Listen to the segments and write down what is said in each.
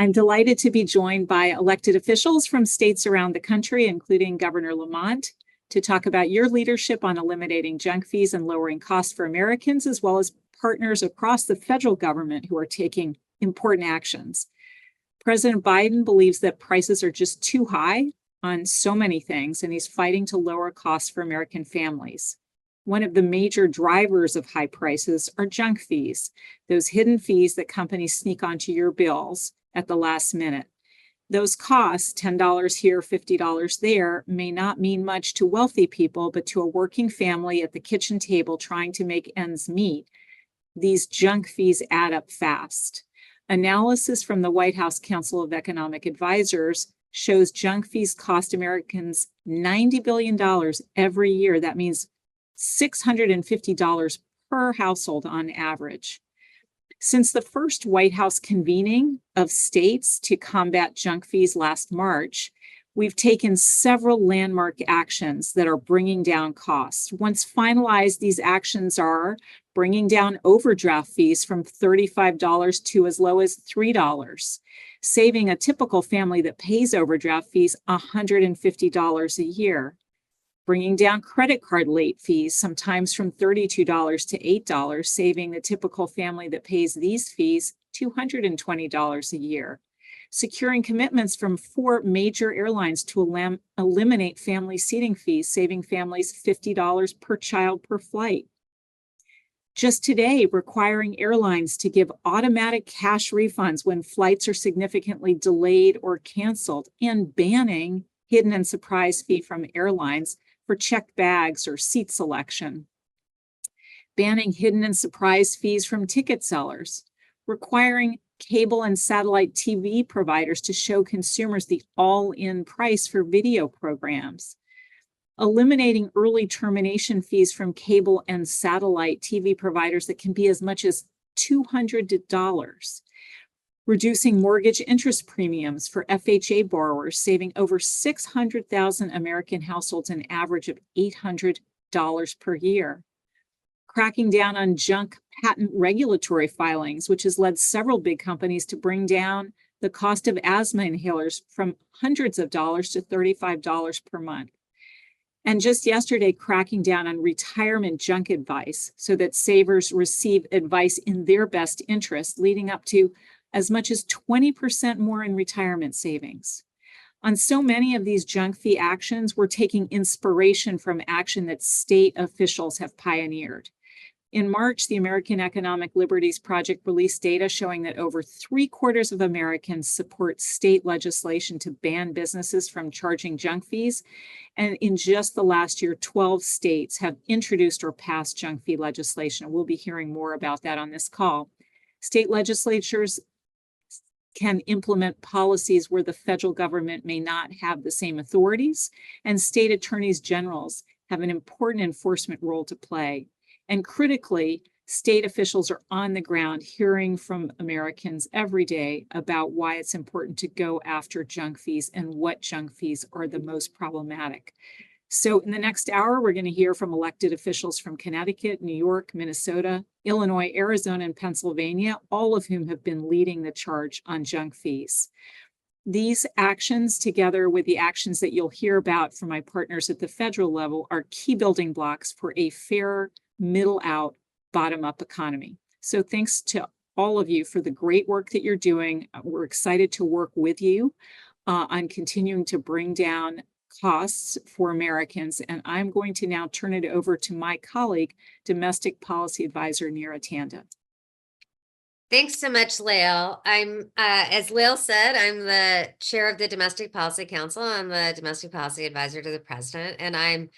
I'm delighted to be joined by elected officials from states around the country, including Governor Lamont, to talk about your leadership on eliminating junk fees and lowering costs for Americans, as well as partners across the federal government who are taking important actions. President Biden believes that prices are just too high on so many things, and he's fighting to lower costs for American families. One of the major drivers of high prices are junk fees, those hidden fees that companies sneak onto your bills at the last minute. Those costs, $10 here, $50 there, may not mean much to wealthy people, but to a working family at the kitchen table trying to make ends meet, these junk fees add up fast. Analysis from the White House Council of Economic Advisors shows junk fees cost Americans $90 billion every year. That means $650 per household on average. Since the first White House convening of states to combat junk fees last March, we've taken several landmark actions that are bringing down costs. Once finalized, these actions are bringing down overdraft fees from $35 to as low as $3, saving a typical family that pays overdraft fees $150 a year, bringing down credit card late fees, sometimes from $32 to $8, saving the typical family that pays these fees $220 a year, securing commitments from 4 major airlines to eliminate family seating fees, saving families $50 per child per flight. Just today, requiring airlines to give automatic cash refunds when flights are significantly delayed or canceled, and banning hidden and surprise fee from airlines for checked bags or seat selection. Banning hidden and surprise fees from ticket sellers, requiring cable and satellite TV providers to show consumers the all-in price for video programs, eliminating early termination fees from cable and satellite TV providers that can be as much as $200, reducing mortgage interest premiums for FHA borrowers, saving over 600,000 American households an average of $800 per year, cracking down on junk patent regulatory filings, which has led several big companies to bring down the cost of asthma inhalers from hundreds of dollars to $35 per month. And just yesterday, cracking down on retirement junk advice so that savers receive advice in their best interest, leading up to as much as 20% more in retirement savings. On so many of these junk fee actions, we're taking inspiration from action that state officials have pioneered. In March, the American Economic Liberties Project released data showing that over 3/4 of Americans support state legislation to ban businesses from charging junk fees. And in just the last year, 12 states have introduced or passed junk fee legislation. We'll be hearing more about that on this call. State legislatures can implement policies where the federal government may not have the same authorities, and state attorneys generals have an important enforcement role to play. And critically, state officials are on the ground hearing from Americans every day about why it's important to go after junk fees and what junk fees are the most problematic. So in the next hour, we're going to hear from elected officials from Connecticut, New York, Minnesota, Illinois, Arizona, and Pennsylvania, all of whom have been leading the charge on junk fees. These actions, together with the actions that you'll hear about from my partners at the federal level, are key building blocks for a fair, middle-out, bottom-up economy. So thanks to all of you for the great work that you're doing. We're excited to work with you on continuing to bring down costs for Americans. And I'm going to now turn it over to my colleague, Domestic Policy Advisor Neera Tanda. Thanks so much, Lael. As Lael said, I'm the chair of the Domestic Policy Council. I'm the Domestic Policy Advisor to the President, and I'm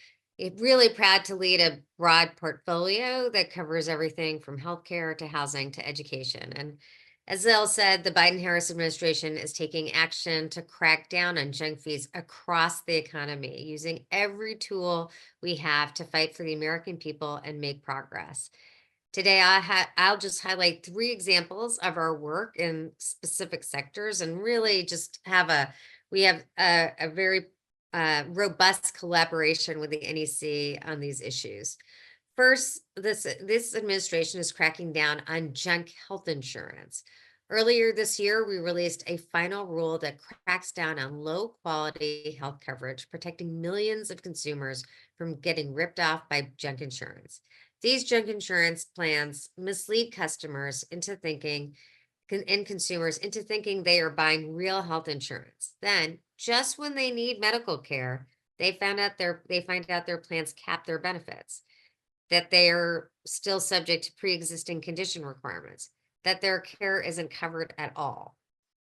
really proud to lead a broad portfolio that covers everything from healthcare to housing to education. And as Lael said, the Biden-Harris administration is taking action to crack down on junk fees across the economy, using every tool we have to fight for the American people and make progress. Today, I'll just highlight 3 examples of our work in specific sectors, and really just we have a very robust collaboration with the NEC on these issues. First, this administration is cracking down on junk health insurance. Earlier this year, we released a final rule that cracks down on low-quality health coverage, protecting millions of consumers from getting ripped off by junk insurance. These junk insurance plans mislead customers into thinking, and consumers into thinking they are buying real health insurance. Then, just when they need medical care, they find out their plans cap their benefits, that they are still subject to pre-existing condition requirements, that their care isn't covered at all.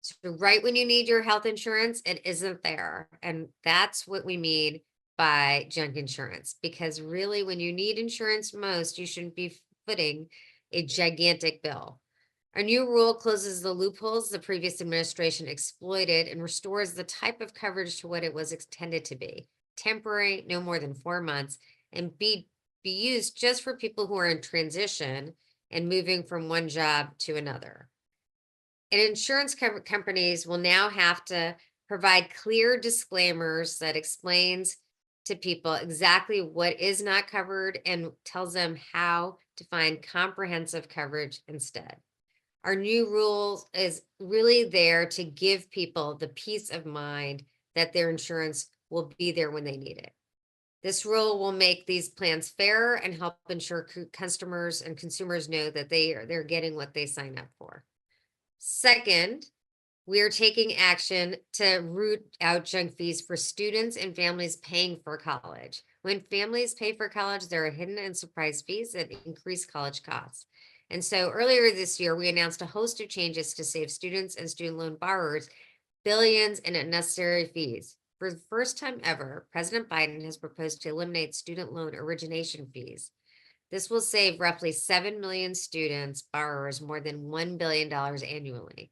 So right when you need your health insurance, it isn't there. And that's what we mean by junk insurance, because really when you need insurance most, you shouldn't be footing a gigantic bill. Our new rule closes the loopholes the previous administration exploited and restores the type of coverage to what it was intended to be: temporary, no more than 4 months, and be used just for people who are in transition and moving from one job to another. And insurance companies will now have to provide clear disclaimers that explains to people exactly what is not covered and tells them how to find comprehensive coverage instead. Our new rule is really there to give people the peace of mind that their insurance will be there when they need it. This rule will make these plans fairer and help ensure customers and consumers know that they're getting what they sign up for. Second, we are taking action to root out junk fees for students and families paying for college. When families pay for college, there are hidden and surprise fees that increase college costs. And so earlier this year, we announced a host of changes to save students and student loan borrowers billions in unnecessary fees. For the first time ever, President Biden has proposed to eliminate student loan origination fees. This will save roughly 7 million students, borrowers, more than $1 billion annually.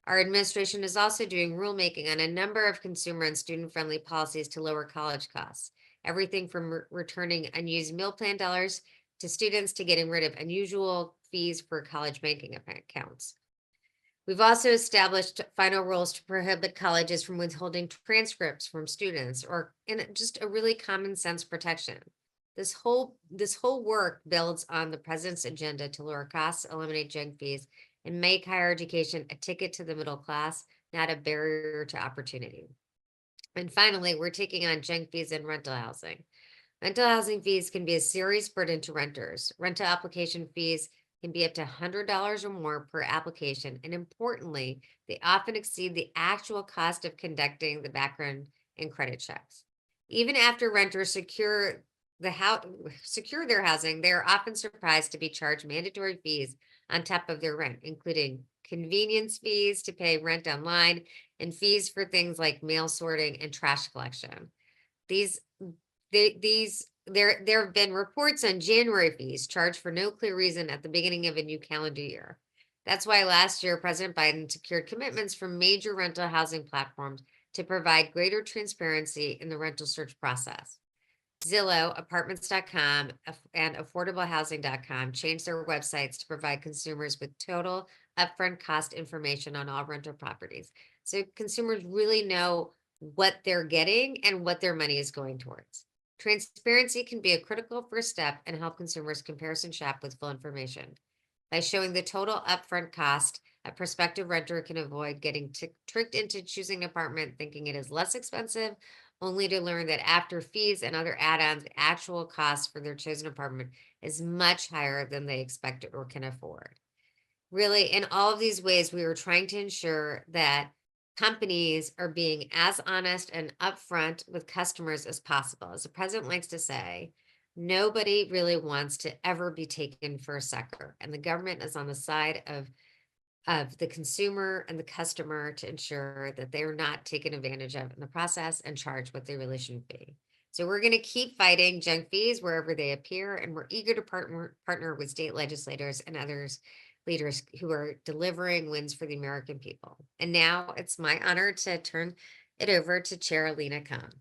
Our administration is also doing rulemaking on a number of consumer and student-friendly policies to lower college costs. Everything from returning unused meal plan dollars to students to getting rid of unusual fees for college banking accounts. We've also established final rules to prohibit colleges from withholding transcripts from students, or in just a really common sense protection. This whole work builds on the president's agenda to lower costs, eliminate junk fees, and make higher education a ticket to the middle class, not a barrier to opportunity. And finally, we're taking on junk fees in rental housing. Rental housing fees can be a serious burden to renters. Rental application fees can be up to $100 or more per application. And importantly, they often exceed the actual cost of conducting the background and credit checks. Even after renters secure their housing, they are often surprised to be charged mandatory fees on top of their rent, including convenience fees to pay rent online and fees for things like mail sorting and trash collection. There have been reports on January fees charged for no clear reason at the beginning of a new calendar year. That's why last year, President Biden secured commitments from major rental housing platforms to provide greater transparency in the rental search process. Zillow, Apartments.com, and AffordableHousing.com changed their websites to provide consumers with total upfront cost information on all rental properties. So consumers really know what they're getting and what their money is going towards. Transparency can be a critical first step and help consumers comparison shop with full information. By showing the total upfront cost, a prospective renter can avoid getting tricked into choosing an apartment thinking it is less expensive, only to learn that after fees and other add-ons, the actual cost for their chosen apartment is much higher than they expected or can afford. Really, in all of these ways, we are trying to ensure that companies are being as honest and upfront with customers as possible. As the president likes to say, nobody really wants to ever be taken for a sucker, and the government is on the side of the consumer and the customer to ensure that they are not taken advantage of in the process and charged what they really shouldn't be. So we're going to keep fighting junk fees wherever they appear, and we're eager to partner with state legislators and others leaders who are delivering wins for the American people. And now it's my honor to turn it over to Chair Lena Khan.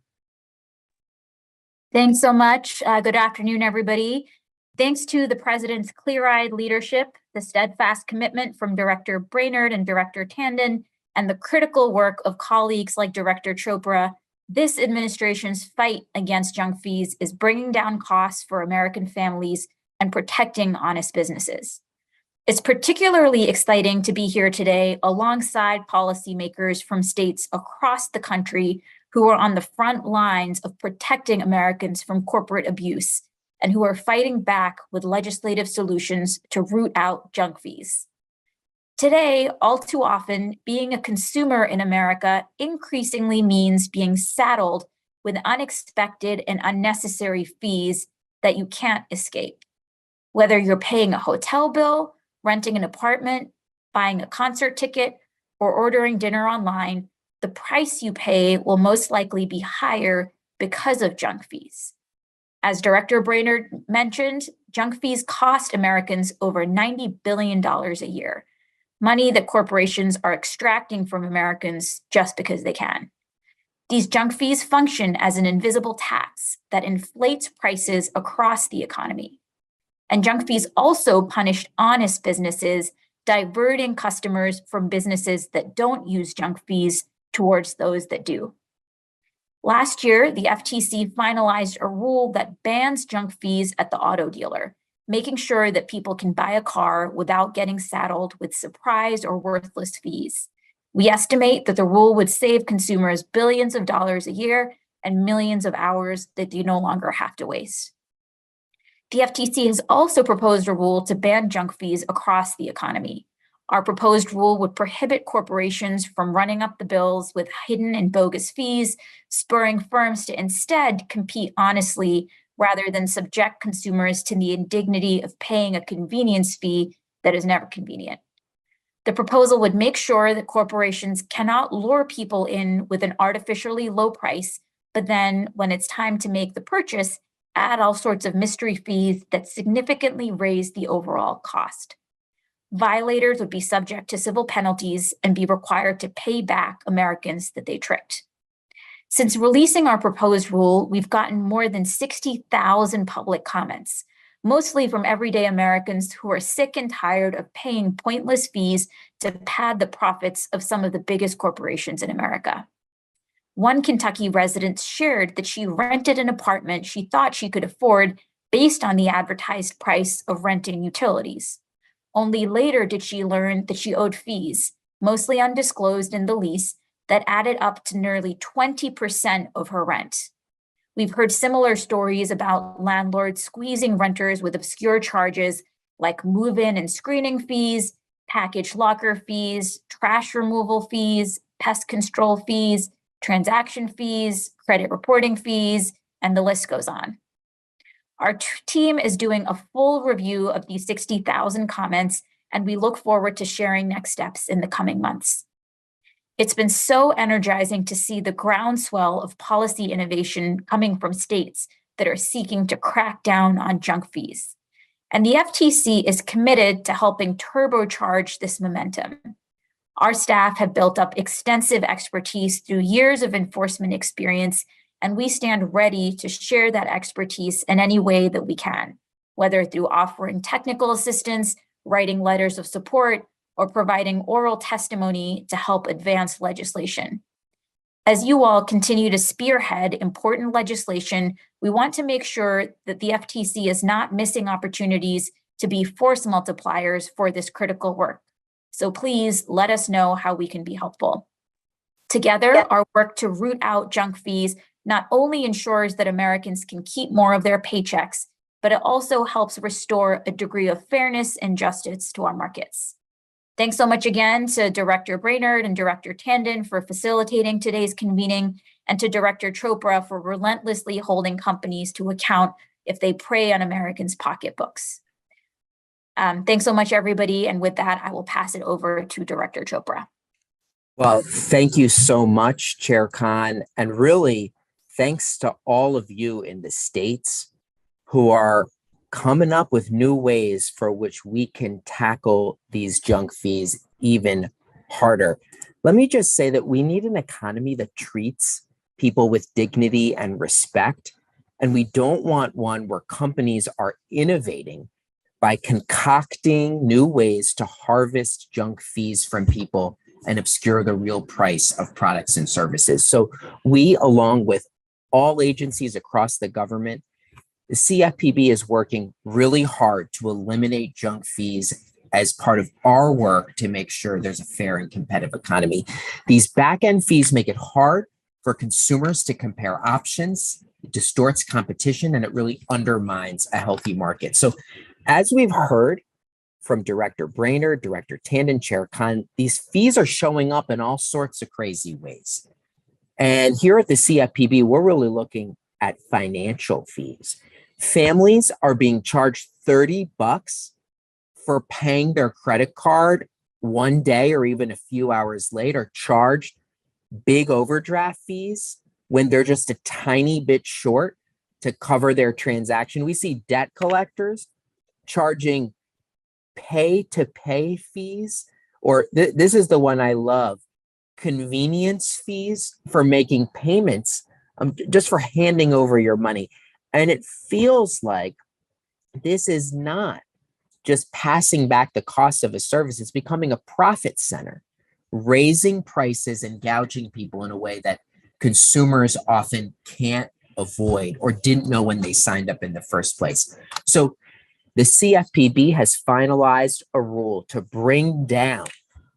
Thanks so much. Good afternoon, everybody. Thanks to the president's clear-eyed leadership, the steadfast commitment from Director Brainerd and Director Tandon, and the critical work of colleagues like Director Chopra, this administration's fight against junk fees is bringing down costs for American families and protecting honest businesses. It's particularly exciting to be here today alongside policymakers from states across the country who are on the front lines of protecting Americans from corporate abuse and who are fighting back with legislative solutions to root out junk fees. Today, all too often, being a consumer in America increasingly means being saddled with unexpected and unnecessary fees that you can't escape. Whether you're paying a hotel bill, renting an apartment, buying a concert ticket, or ordering dinner online, the price you pay will most likely be higher because of junk fees. As Director Brainerd mentioned, junk fees cost Americans over $90 billion a year, money that corporations are extracting from Americans just because they can. These junk fees function as an invisible tax that inflates prices across the economy. And junk fees also punish honest businesses, diverting customers from businesses that don't use junk fees towards those that do. Last year, the FTC finalized a rule that bans junk fees at the auto dealer, making sure that people can buy a car without getting saddled with surprise or worthless fees. We estimate that the rule would save consumers billions of dollars a year and millions of hours that they no longer have to waste. The FTC has also proposed a rule to ban junk fees across the economy. Our proposed rule would prohibit corporations from running up the bills with hidden and bogus fees, spurring firms to instead compete honestly rather than subject consumers to the indignity of paying a convenience fee that is never convenient. The proposal would make sure that corporations cannot lure people in with an artificially low price, but then when it's time to make the purchase, add all sorts of mystery fees that significantly raise the overall cost. Violators would be subject to civil penalties and be required to pay back Americans that they tricked. Since releasing our proposed rule, we've gotten more than 60,000 public comments, mostly from everyday Americans who are sick and tired of paying pointless fees to pad the profits of some of the biggest corporations in America. One Kentucky resident shared that she rented an apartment she thought she could afford based on the advertised price of renting utilities. Only later did she learn that she owed fees, mostly undisclosed in the lease, that added up to nearly 20% of her rent. We've heard similar stories about landlords squeezing renters with obscure charges like move-in and screening fees, package locker fees, trash removal fees, pest control fees, transaction fees, credit reporting fees, and the list goes on. Our team is doing a full review of these 60,000 comments, and we look forward to sharing next steps in the coming months. It's been so energizing to see the groundswell of policy innovation coming from states that are seeking to crack down on junk fees. And the FTC is committed to helping turbocharge this momentum. Our staff have built up extensive expertise through years of enforcement experience, and we stand ready to share that expertise in any way that we can, whether through offering technical assistance, writing letters of support, or providing oral testimony to help advance legislation. As you all continue to spearhead important legislation, we want to make sure that the FTC is not missing opportunities to be force multipliers for this critical work. So please let us know how we can be helpful. Together, our work to root out junk fees not only ensures that Americans can keep more of their paychecks, but it also helps restore a degree of fairness and justice to our markets. Thanks so much again to Director Brainerd and Director Tandon for facilitating today's convening, and to Director Chopra for relentlessly holding companies to account if they prey on Americans' pocketbooks. Thanks so much, everybody. And with that, I will pass it over to Director Chopra. Well, thank you so much, Chair Khan. And really, thanks to all of you in the states who are coming up with new ways for which we can tackle these junk fees even harder. Let me just say that we need an economy that treats people with dignity and respect. And we don't want one where companies are innovating by concocting new ways to harvest junk fees from people and obscure the real price of products and services. So we, along with all agencies across the government, the CFPB is working really hard to eliminate junk fees as part of our work to make sure there's a fair and competitive economy. These back-end fees make it hard for consumers to compare options, it distorts competition, and it really undermines a healthy market. So as we've heard from Director Brainerd, Director Tandon, Chair Khan, these fees are showing up in all sorts of crazy ways. And here at the CFPB, we're really looking at financial fees. Families are being charged $30 for paying their credit card one day or even a few hours later, charged big overdraft fees when they're just a tiny bit short to cover their transaction. We see debt collectors charging pay-to-pay fees, or this is the one I love, convenience fees for making payments, just for handing over your money. And it feels like this is not just passing back the cost of a service. It's becoming a profit center, raising prices and gouging people in a way that consumers often can't avoid or didn't know when they signed up in the first place. So the CFPB has finalized a rule to bring down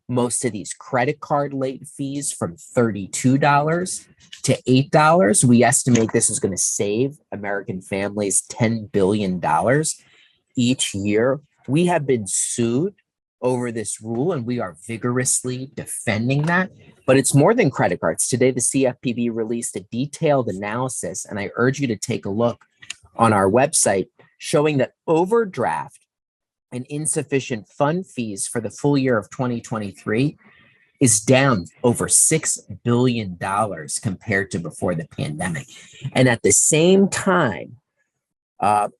most of these credit card late fees from $32 to $8. We estimate this is going to save American families $10 billion each year. We have been sued over this rule, and we are vigorously defending that. But it's more than credit cards. Today, the CFPB released a detailed analysis, and I urge you to take a look on our website, showing that overdraft and insufficient fund fees for the full year of 2023 is down over $6 billion compared to before the pandemic. And at the same time,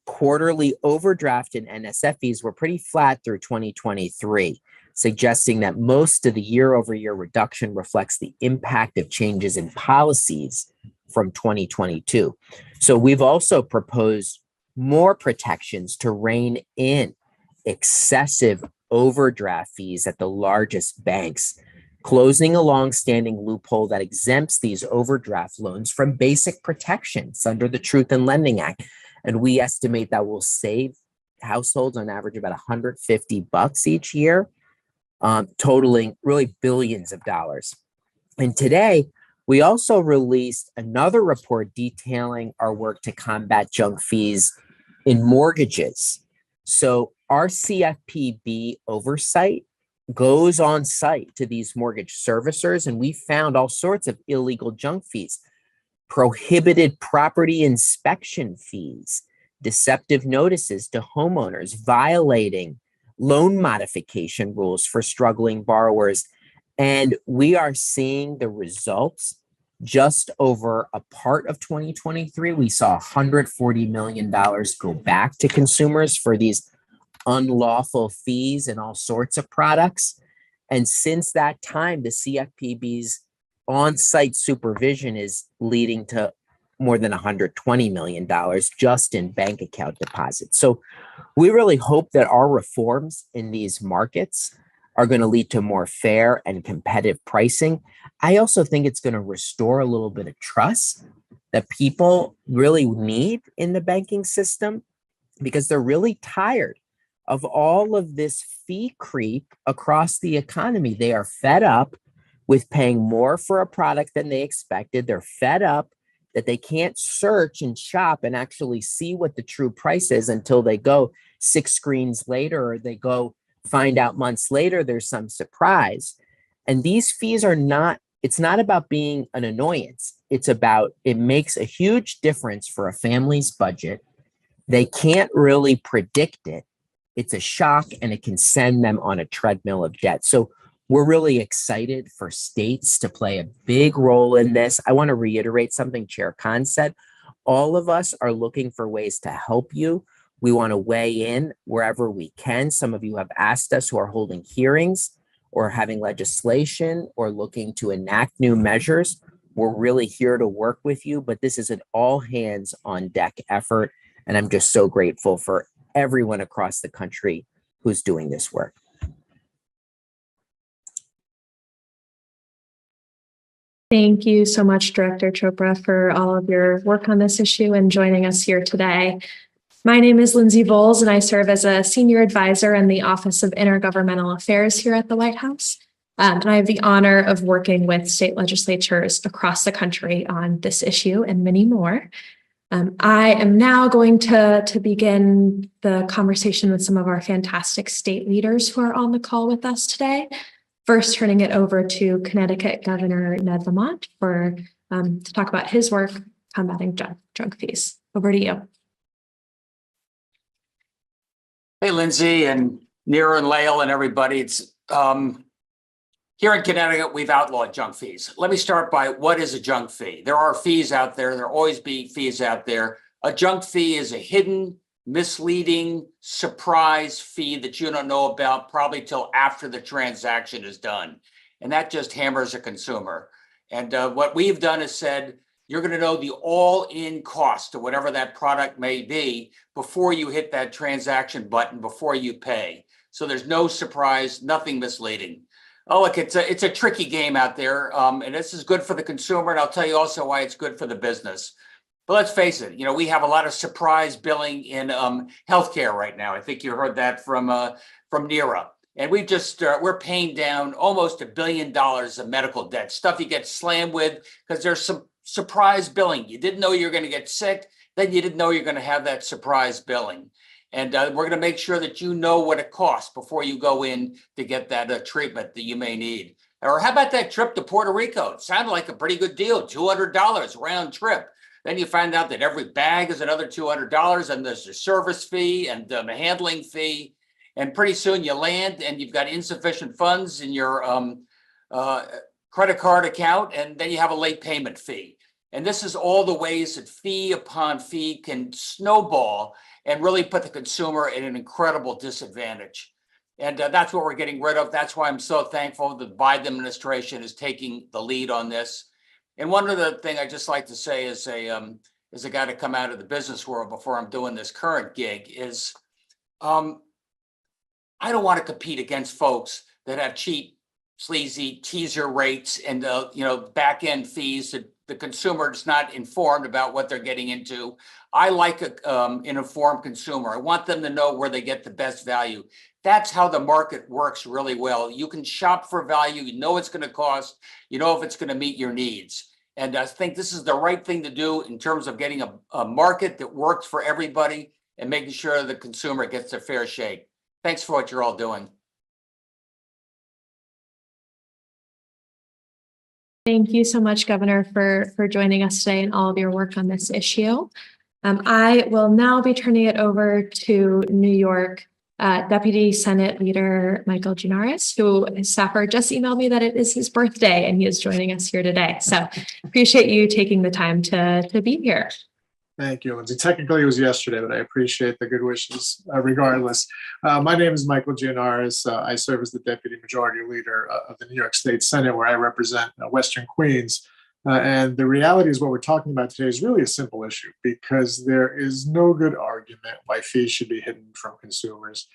quarterly overdraft and NSF fees were pretty flat through 2023, suggesting that most of the year-over-year reduction reflects the impact of changes in policies from 2022. So we've also proposed more protections to rein in excessive overdraft fees at the largest banks, closing a long-standing loophole that exempts these overdraft loans from basic protections under the Truth in Lending Act. And we estimate that will save households on average about $150 each year, totaling really billions of dollars. And today, we also released another report detailing our work to combat junk fees in mortgages. So our CFPB oversight goes on site to these mortgage servicers, and we found all sorts of illegal junk fees, prohibited property inspection fees, deceptive notices to homeowners, violating loan modification rules for struggling borrowers. And we are seeing the results. Just over a part of 2023, we saw $140 million go back to consumers for these unlawful fees and all sorts of products. And since that time, the CFPB's on-site supervision is leading to more than $120 million just in bank account deposits. So we really hope that our reforms in these markets are going to lead to more fair and competitive pricing. I also think it's going to restore a little bit of trust that people really need in the banking system, because they're really tired of all of this fee creep across the economy. They are fed up with paying more for a product than they expected. They're fed up that they can't search and shop and actually see what the true price is until they go 6 screens later, or they go find out months later there's some surprise. And these fees are not, it's not about being an annoyance. It's about, it makes a huge difference for a family's budget. They can't really predict it. It's a shock, and it can send them on a treadmill of debt. So we're really excited for states to play a big role in this. I want to reiterate something Chair Khan said. All of us are looking for ways to help you. We want to weigh in wherever we can. Some of you have asked us who are holding hearings or having legislation or looking to enact new measures. We're really here to work with you, but this is an all hands on deck effort. And I'm just so grateful for everyone across the country who's doing this work. Thank you so much, Director Chopra, for all of your work on this issue and joining us here today. My name is Lindsay Voles, and I serve as a senior advisor in the Office of Intergovernmental Affairs here at the White House. And I have the honor of working with state legislatures across the country on this issue and many more. I am now going to begin the conversation with some of our fantastic state leaders who are on the call with us today. First, turning it over to Connecticut Governor Ned Lamont to talk about his work combating drunk fees. Over to you. Hey, Lindsay and Neera and Lael and everybody. It's here in Connecticut, we've outlawed junk fees. Let me start by what is a junk fee? There are fees out there. There'll always be fees out there. A junk fee is a hidden, misleading, surprise fee that you don't know about probably till after the transaction is done. And that just hammers a consumer. And what we've done is said, you're going to know the all-in cost of whatever that product may be before you hit that transaction button, before you pay. So there's no surprise, nothing misleading. Oh, look, it's a tricky game out there, and this is good for the consumer, and I'll tell you also why it's good for the business. But let's face it, we have a lot of surprise billing in healthcare right now. I think you heard that from Neera. And we're paying down almost $1 billion of medical debt, stuff you get slammed with because there's some surprise billing. You didn't know you were going to get sick, then you didn't know you're going to have that surprise billing. And we're going to make sure that you know what it costs before you go in to get that treatment that you may need. Or how about that trip to Puerto Rico? It sounded like a pretty good deal, $200 round trip. Then you find out that every bag is another $200, and there's a service fee and a handling fee. And pretty soon you land and you've got insufficient funds in your credit card account, and then you have a late payment fee. And this is all the ways that fee upon fee can snowball and really put the consumer at an incredible disadvantage. And that's what we're getting rid of. That's why I'm so thankful the Biden administration is taking the lead on this. And one other thing I just like to say as a guy to come out of the business world before I'm doing this current gig is I don't want to compete against folks that have cheap, sleazy teaser rates and back end fees that the consumer is not informed about what they're getting into. I like an informed consumer. I want them to know where they get the best value. That's how the market works really well. You can shop for value. You know it's going to cost. You know if it's going to meet your needs. And I think this is the right thing to do in terms of getting a market that works for everybody and making sure the consumer gets a fair shake. Thanks for what you're all doing. Thank you so much, Governor, for joining us today and all of your work on this issue. I will now be turning it over to New York Deputy Senate Leader Michael Gianaris, who his staffer just emailed me that it is his birthday and he is joining us here today. So appreciate you taking the time to be here. Thank you, Lindsay. Technically, it was yesterday, but I appreciate the good wishes regardless. My name is Michael Gianaris. I serve as the Deputy Majority Leader of the New York State Senate, where I represent Western Queens. And the reality is what we're talking about today is really a simple issue because there is no good argument why fees should be hidden from consumers.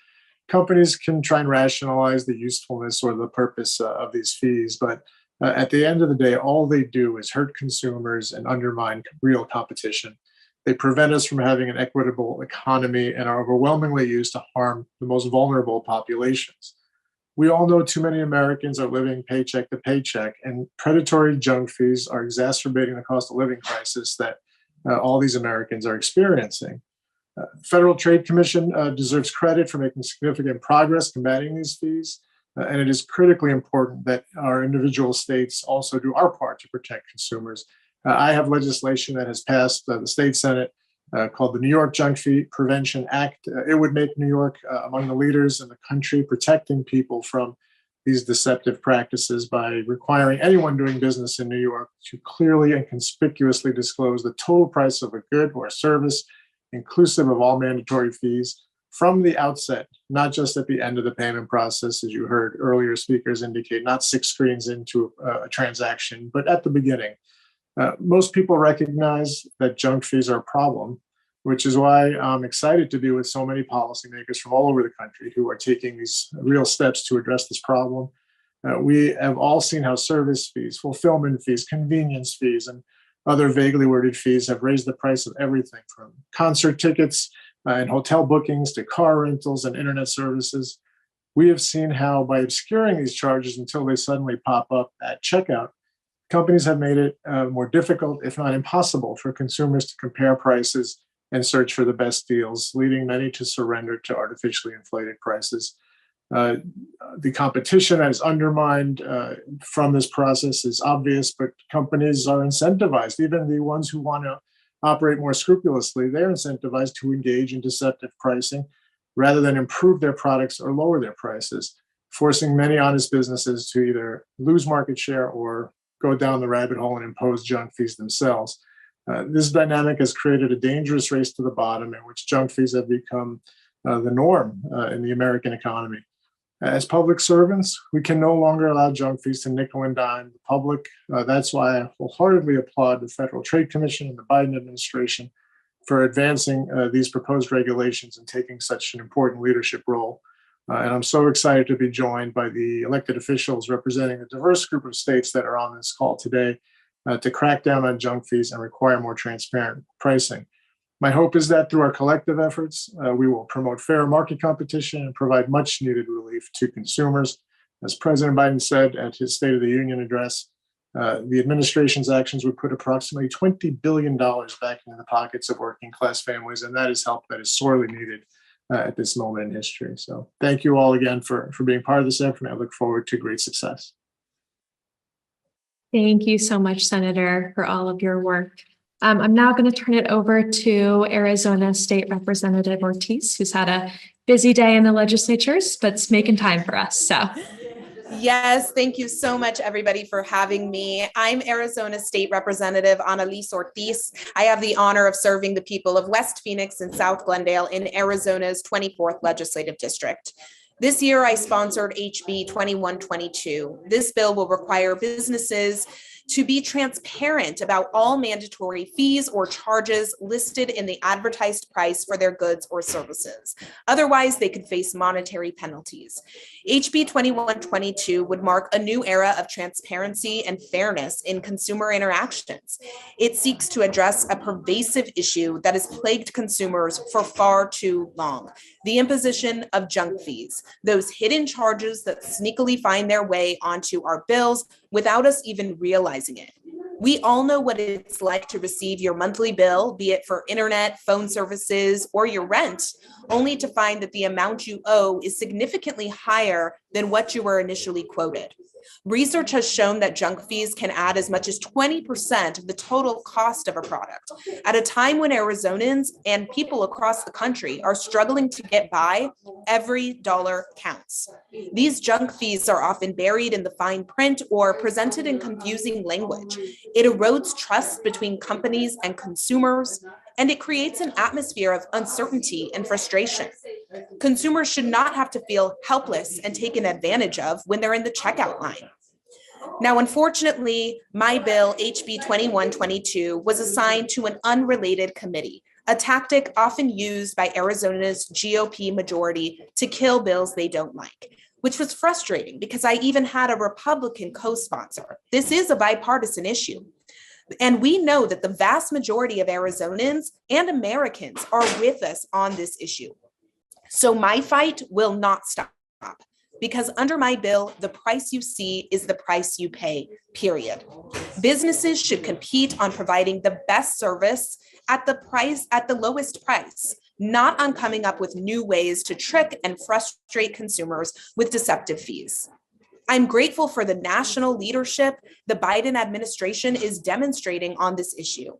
Companies can try and rationalize the usefulness or the purpose of these fees, but at the end of the day, all they do is hurt consumers and undermine real competition. They prevent us from having an equitable economy and are overwhelmingly used to harm the most vulnerable populations. We all know too many Americans are living paycheck to paycheck, and predatory junk fees are exacerbating the cost of living crisis that all these Americans are experiencing. Federal Trade Commission deserves credit for making significant progress combating these fees, and it is critically important that our individual states also do our part to protect consumers. I have legislation that has passed the state Senate called the New York Junk Fee Prevention Act. It would make New York among the leaders in the country protecting people from these deceptive practices by requiring anyone doing business in New York to clearly and conspicuously disclose the total price of a good or a service, inclusive of all mandatory fees, from the outset, not just at the end of the payment process, as you heard earlier speakers indicate, not 6 screens into a transaction, but at the beginning. Most people recognize that junk fees are a problem, which is why I'm excited to be with so many policymakers from all over the country who are taking these real steps to address this problem. We have all seen how service fees, fulfillment fees, convenience fees, and other vaguely worded fees have raised the price of everything from concert tickets and hotel bookings to car rentals and internet services. We have seen how by obscuring these charges until they suddenly pop up at checkout, companies have made it more difficult, if not impossible, for consumers to compare prices and search for the best deals, leading many to surrender to artificially inflated prices. The competition that is undermined from this process is obvious, but companies are incentivized, even the ones who want to operate more scrupulously, they're incentivized to engage in deceptive pricing rather than improve their products or lower their prices, forcing many honest businesses to either lose market share or go down the rabbit hole and impose junk fees themselves. This dynamic has created a dangerous race to the bottom in which junk fees have become the norm in the American economy. As public servants, we can no longer allow junk fees to nickel and dime the public. That's why I wholeheartedly applaud the Federal Trade Commission and the Biden administration for advancing these proposed regulations and taking such an important leadership role. And I'm so excited to be joined by the elected officials representing a diverse group of states that are on this call today to crack down on junk fees and require more transparent pricing. My hope is that through our collective efforts, we will promote fair market competition and provide much needed relief to consumers. As President Biden said at his State of the Union address, the administration's actions would put approximately $20 billion back into the pockets of working class families, and that is help that is sorely needed at this moment in history. So thank you all again for being part of this effort, and I look forward to great success. Thank you so much, Senator, for all of your work. I'm now going to turn it over to Arizona State Representative Ortiz, who's had a busy day in the legislatures, but's making time for us. So. Yes, thank you so much, everybody, for having me. I'm Arizona State Representative Annalise Ortiz. I have the honor of serving the people of West Phoenix and South Glendale in Arizona's 24th Legislative District. This year, I sponsored HB 2122. This bill will require businesses to be transparent about all mandatory fees or charges listed in the advertised price for their goods or services. Otherwise, they could face monetary penalties. HB 2122 would mark a new era of transparency and fairness in consumer interactions. It seeks to address a pervasive issue that has plagued consumers for far too long: the imposition of junk fees, those hidden charges that sneakily find their way onto our bills without us even realizing it. We all know what it's like to receive your monthly bill, be it for internet, phone services, or your rent, only to find that the amount you owe is significantly higher than what you were initially quoted. Research has shown that junk fees can add as much as 20% of the total cost of a product at a time when Arizonans and people across the country are struggling to get by. Every dollar counts. These junk fees are often buried in the fine print or presented in confusing language. It erodes trust between companies and consumers, and it creates an atmosphere of uncertainty and frustration. Consumers should not have to feel helpless and taken advantage of when they're in the checkout line. Now, unfortunately, my bill, HB 2122, was assigned to an unrelated committee, a tactic often used by Arizona's GOP majority to kill bills they don't like, which was frustrating because I even had a Republican co-sponsor. This is a bipartisan issue. And we know that the vast majority of Arizonans and Americans are with us on this issue. So my fight will not stop, because under my bill, the price you see is the price you pay, period. Businesses should compete on providing the best service at the lowest price, not on coming up with new ways to trick and frustrate consumers with deceptive fees. I'm grateful for the national leadership the Biden administration is demonstrating on this issue.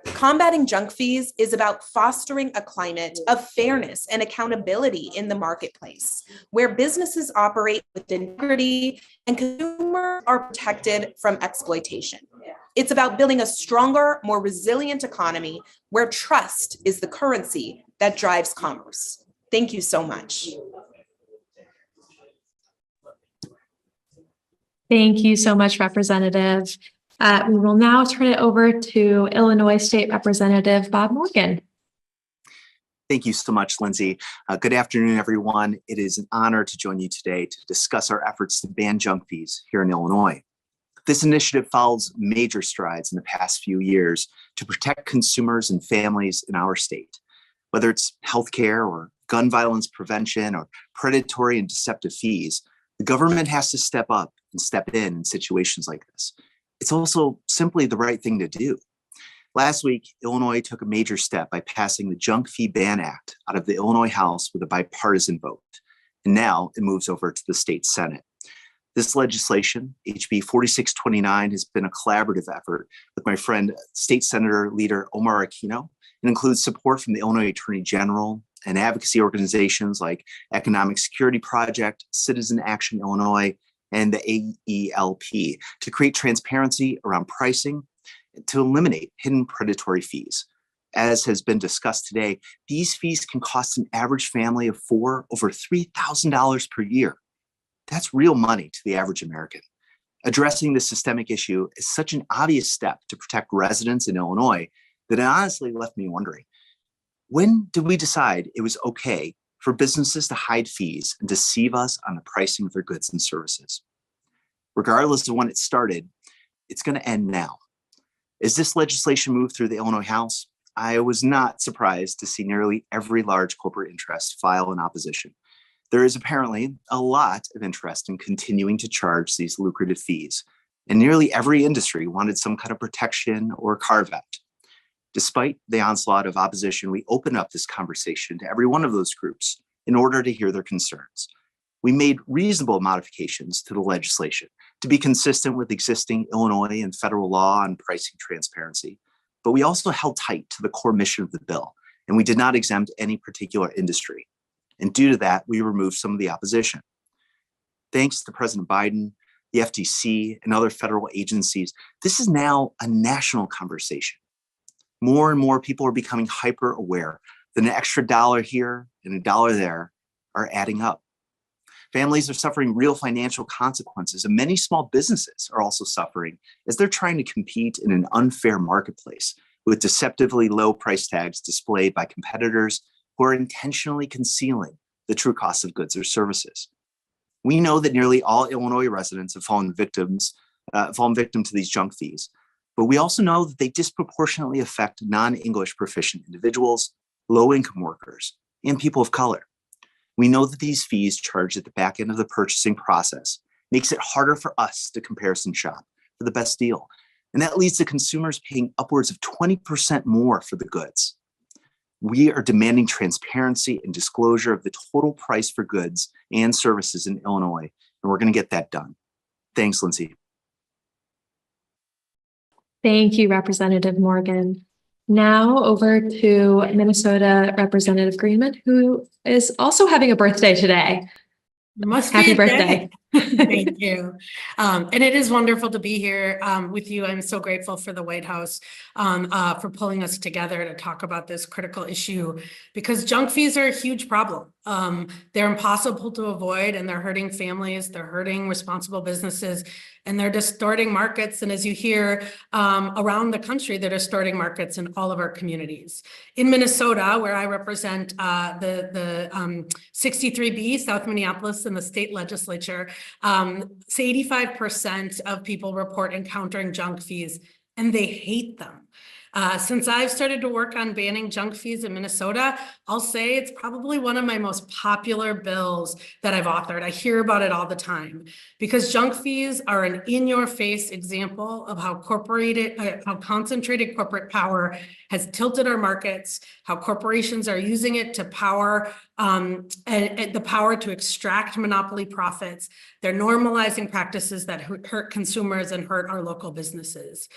Combating junk fees is about fostering a climate of fairness and accountability in the marketplace, where businesses operate with integrity and consumers are protected from exploitation. It's about building a stronger, more resilient economy where trust is the currency that drives commerce. Thank you so much. Thank you so much, Representative. We will now turn it over to Illinois State Representative Bob Morgan. Thank you so much, Lindsay. Good afternoon, everyone. It is an honor to join you today to discuss our efforts to ban junk fees here in Illinois. This initiative follows major strides in the past few years to protect consumers and families in our state. Whether it's healthcare or gun violence prevention or predatory and deceptive fees, the government has to step up and step in situations like this. It's also simply the right thing to do. Last week, Illinois took a major step by passing the Junk Fee Ban Act out of the Illinois House with a bipartisan vote. And now it moves over to the state Senate. This legislation, HB 4629, has been a collaborative effort with my friend, State Senator Leader Omar Aquino. It includes support from the Illinois Attorney General and advocacy organizations like Economic Security Project, Citizen Action Illinois, and the AELP to create transparency around pricing to eliminate hidden predatory fees. As has been discussed today, these fees can cost an average family of four over $3,000 per year. That's real money to the average American. Addressing this systemic issue is such an obvious step to protect residents in Illinois that it honestly left me wondering, when did we decide it was okay for businesses to hide fees and deceive us on the pricing of their goods and services? Regardless of when it started, it's going to end now. As this legislation moved through the Illinois House, I was not surprised to see nearly every large corporate interest file in opposition. There is apparently a lot of interest in continuing to charge these lucrative fees, and nearly every industry wanted some kind of protection or carve-out. Despite the onslaught of opposition, we opened up this conversation to every one of those groups in order to hear their concerns. We made reasonable modifications to the legislation to be consistent with existing Illinois and federal law on pricing transparency, but we also held tight to the core mission of the bill, and we did not exempt any particular industry. And due to that, we removed some of the opposition. Thanks to President Biden, the FTC, and other federal agencies, this is now a national conversation. More and more people are becoming hyper aware that an extra dollar here and a dollar there are adding up. Families are suffering real financial consequences, and many small businesses are also suffering as they're trying to compete in an unfair marketplace with deceptively low price tags displayed by competitors who are intentionally concealing the true cost of goods or services. We know that nearly all Illinois residents have fallen victim to these junk fees, but we also know that they disproportionately affect non-English proficient individuals, low-income workers, and people of color. We know that these fees charged at the back end of the purchasing process makes it harder for us to comparison shop for the best deal. And that leads to consumers paying upwards of 20% more for the goods. We are demanding transparency and disclosure of the total price for goods and services in Illinois, and we're going to get that done. Thanks, Lindsay. Thank you, Representative Morgan. Now over to Minnesota Representative Greenman, who is also having a birthday today. Happy birthday. Thank you. And it is wonderful to be here with you. I'm so grateful for the White House for pulling us together to talk about this critical issue, because junk fees are a huge problem. They're impossible to avoid, and they're hurting families, they're hurting responsible businesses, and they're distorting markets. And as you hear around the country, they're distorting markets in all of our communities. In Minnesota, where I represent the 63B, South Minneapolis, in the state legislature, 85% of people report encountering junk fees, and they hate them. Since I've started to work on banning junk fees in Minnesota, I'll say it's probably one of my most popular bills that I've authored. I hear about it all the time because junk fees are an in-your-face example of how concentrated corporate power has tilted our markets, how corporations are using it to power and the power to extract monopoly profits. They're normalizing practices that hurt consumers and hurt our local businesses.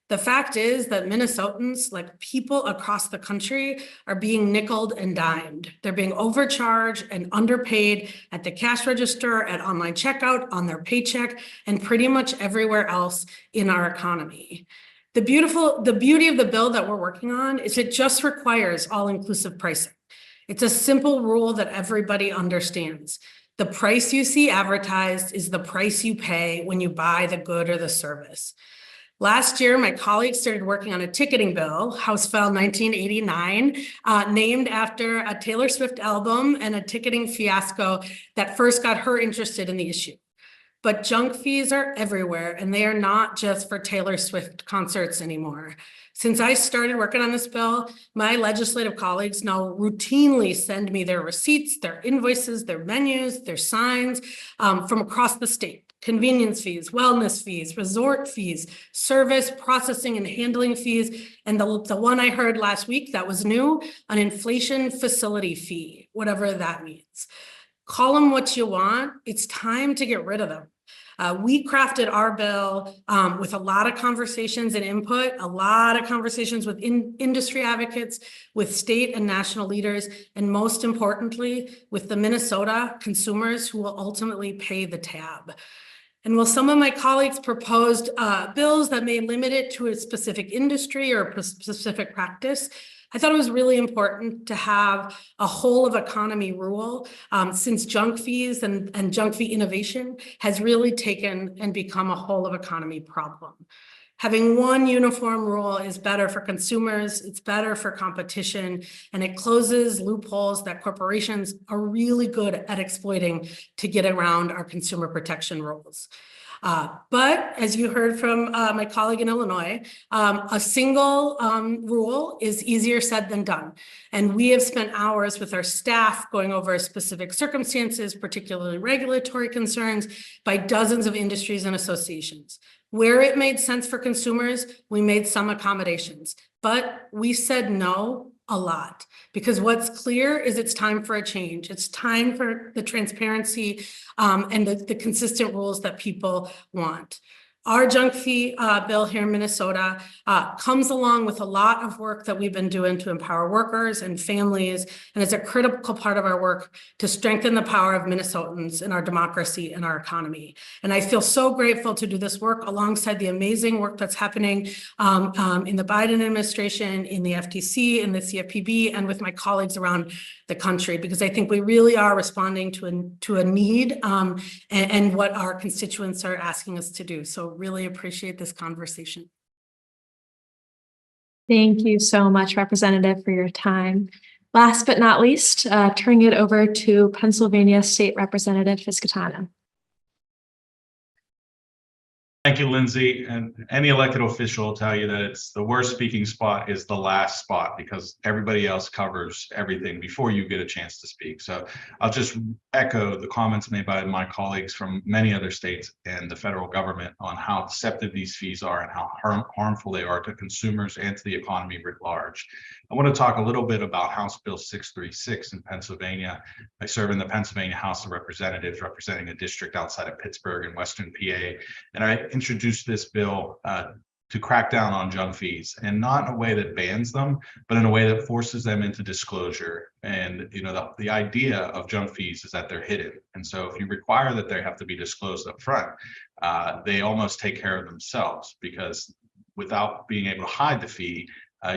The fact is that Minnesotans, like people across the country, are being nickeled and dimed. They're being overcharged and underpaid at the cash register, at online checkout, on their paycheck, and pretty much everywhere else in our economy. The beauty of the bill that we're working on is it just requires all-inclusive pricing. It's a simple rule that everybody understands. The price you see advertised is the price you pay when you buy the good or the service. Last year, my colleagues started working on a ticketing bill, House File 1989, named after a Taylor Swift album and a ticketing fiasco that first got her interested in the issue. But junk fees are everywhere, and they are not just for Taylor Swift concerts anymore. Since I started working on this bill, my legislative colleagues now routinely send me their receipts, their invoices, their menus, their signs from across the state. Convenience fees, wellness fees, resort fees, service, processing, and handling fees. And the one I heard last week that was new, an inflation facility fee, whatever that means. Call them what you want. It's time to get rid of them. We crafted our bill with a lot of conversations and input, a lot of conversations with industry advocates, with state and national leaders, and most importantly, with the Minnesota consumers who will ultimately pay the tab. And while some of my colleagues proposed bills that may limit it to a specific industry or a specific practice, I thought it was really important to have a whole of economy rule since junk fees and junk fee innovation has really taken and become a whole of economy problem. Having one uniform rule is better for consumers, it's better for competition, and it closes loopholes that corporations are really good at exploiting to get around our consumer protection rules. But as you heard from my colleague in Illinois, a single rule is easier said than done. And we have spent hours with our staff going over specific circumstances, particularly regulatory concerns, by dozens of industries and associations. Where it made sense for consumers, we made some accommodations, but we said no a lot, because what's clear is it's time for a change. It's time for the transparency and the consistent rules that people want. Our junk fee bill here in Minnesota comes along with a lot of work that we've been doing to empower workers and families, and it's a critical part of our work to strengthen the power of Minnesotans in our democracy and our economy. And I feel so grateful to do this work alongside the amazing work that's happening in the Biden administration, in the FTC, in the CFPB, and with my colleagues around the country, because I think we really are responding to a need and what our constituents are asking us to do. So really appreciate this conversation. Thank you so much, Representative, for your time. Last but not least, turning it over to Pennsylvania State Representative Fiscatano. Thank you, Lindsay. And any elected official will tell you that it's the worst speaking spot is the last spot, because everybody else covers everything before you get a chance to speak. So I'll just echo the comments made by my colleagues from many other states and the federal government on how deceptive these fees are and how harmful they are to consumers and to the economy writ large. I want to talk a little bit about House Bill 636 in Pennsylvania. I serve in the Pennsylvania House of Representatives, representing a district outside of Pittsburgh in Western PA. And I introduced this bill to crack down on junk fees, and not in a way that bans them, but in a way that forces them into disclosure. And the idea of junk fees is that they're hidden. And so if you require that they have to be disclosed up front, they almost take care of themselves, because without being able to hide the fee,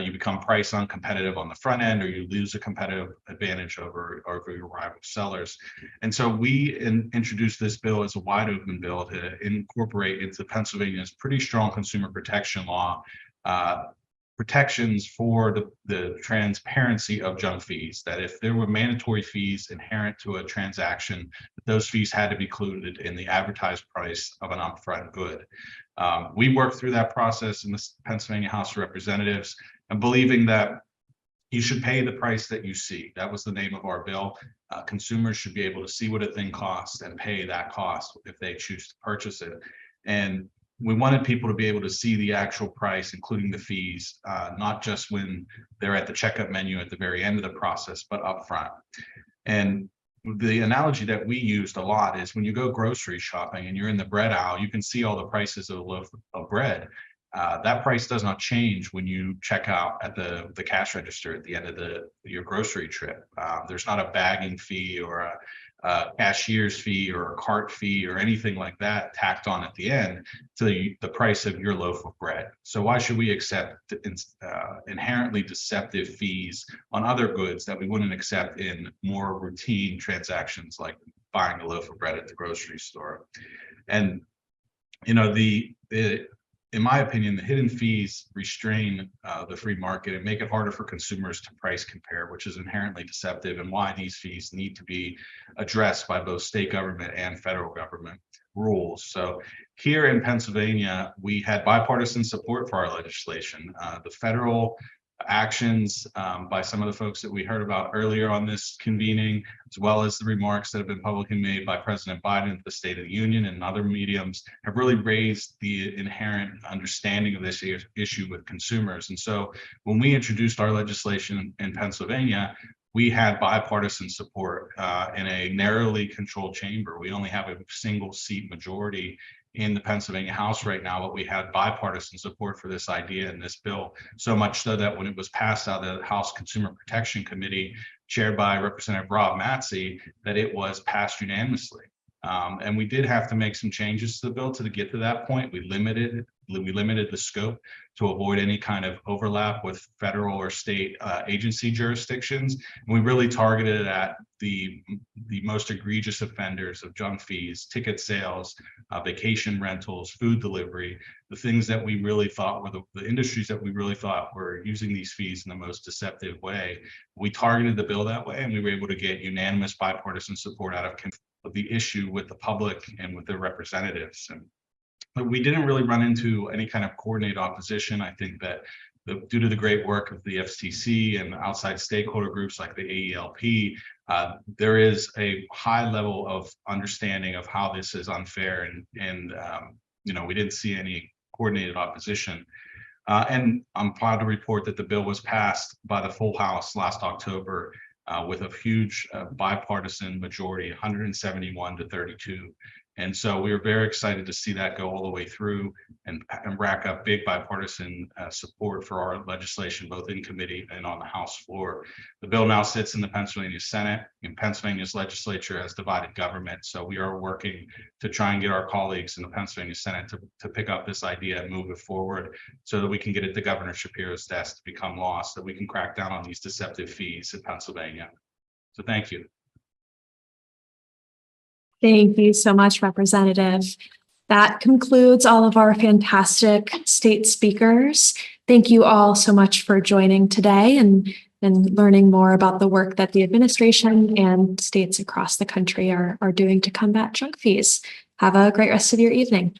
you become price uncompetitive on the front end, or you lose a competitive advantage over your rival sellers. And so we introduced this bill as a wide open bill to incorporate into Pennsylvania's pretty strong consumer protection law protections for the transparency of junk fees, that if there were mandatory fees inherent to a transaction, those fees had to be included in the advertised price of an upfront good. We worked through that process in the Pennsylvania House of Representatives, and believing that you should pay the price that you see. That was the name of our bill. Consumers should be able to see what a thing costs and pay that cost if they choose to purchase it. And we wanted people to be able to see the actual price, including the fees, not just when they're at the checkout menu at the very end of the process, but upfront. And the analogy that we used a lot is when you go grocery shopping and you're in the bread aisle, you can see all the prices of a loaf of bread. That price does not change when you check out at the cash register at the end of your grocery trip. There's not a bagging fee or a cashier's fee or a cart fee or anything like that tacked on at the end to the price of your loaf of bread. So why should we accept inherently deceptive fees on other goods that we wouldn't accept in more routine transactions like buying a loaf of bread at the grocery store? And in my opinion, the hidden fees restrain the free market and make it harder for consumers to price compare, which is inherently deceptive, and why these fees need to be addressed by both state government and federal government. rules. So here in Pennsylvania, we had bipartisan support for our legislation. The federal actions by some of the folks that we heard about earlier on this convening, as well as the remarks that have been publicly made by President Biden at the State of the Union and other mediums, have really raised the inherent understanding of this issue with consumers. And so when we introduced our legislation in Pennsylvania, we had bipartisan support in a narrowly controlled chamber. We only have a single seat majority in the Pennsylvania House right now, but we had bipartisan support for this idea in this bill, so much so that when it was passed out of the House Consumer Protection Committee, chaired by Representative Rob Matzey, that it was passed unanimously. And we did have to make some changes to the bill to get to that point. We limited the scope to avoid any kind of overlap with federal or state agency jurisdictions. And we really targeted it at the most egregious offenders of junk fees, ticket sales, vacation rentals, food delivery, the things that we really thought were the industries that we really thought were using these fees in the most deceptive way. We targeted the bill that way, and we were able to get unanimous bipartisan support out of the issue with the public and with their representatives. But we didn't really run into any kind of coordinated opposition. I think that due to the great work of the FTC and outside stakeholder groups like the AELP, there is a high level of understanding of how this is unfair, and we didn't see any coordinated opposition. And I'm proud to report that the bill was passed by the full House last October with a huge bipartisan majority, 171 to 32. And so we were very excited to see that go all the way through and rack up big bipartisan support for our legislation, both in committee and on the House floor. The bill now sits in the Pennsylvania Senate, and Pennsylvania's legislature has divided government. So we are working to try and get our colleagues in the Pennsylvania Senate to pick up this idea and move it forward so that we can get it to Governor Shapiro's desk to become law, so that we can crack down on these deceptive fees in Pennsylvania. So thank you. Thank you so much, Representative. That concludes all of our fantastic state speakers. Thank you all so much for joining today and learning more about the work that the administration and states across the country are doing to combat junk fees. Have a great rest of your evening.